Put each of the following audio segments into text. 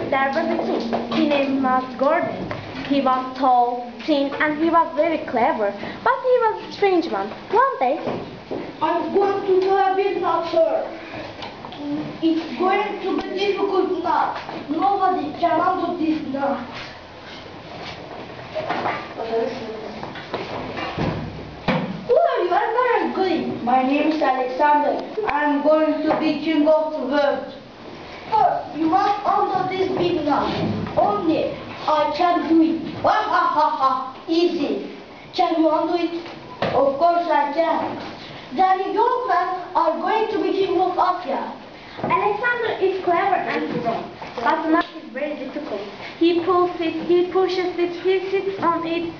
There was a king. His name was Gordon. He was tall, thin, and he was very clever. But he was a strange one. One day, I'm going to do a bit now, sir. It's going to be difficult now. Nobody can handle this now. Who are you? I'm very good. My name is Alexander. I'm going to be king of the world. Sir, you must handle this big now. Only I can do it. Ha ha ha ha. Easy. Can you handle it? Of course I can. Then your men are going to be king of Asia. Alexander is clever and strong, but now is very difficult. He pulls it, he pushes it, he sits on it,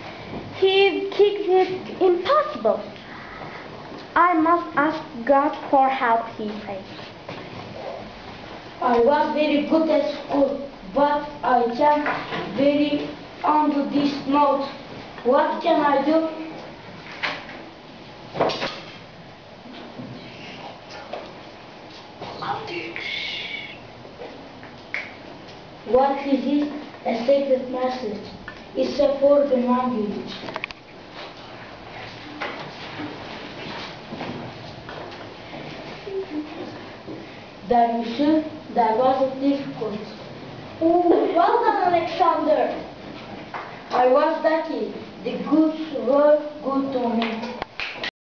he kicks it. Impossible. I must ask God for help, he says. I was very good at school, but I can't very undo this note. What can I do? What is it? A secret message. It's a foreign language. That wasn't difficult. Oh, well done, Alexander. I was lucky. The goods were good to me.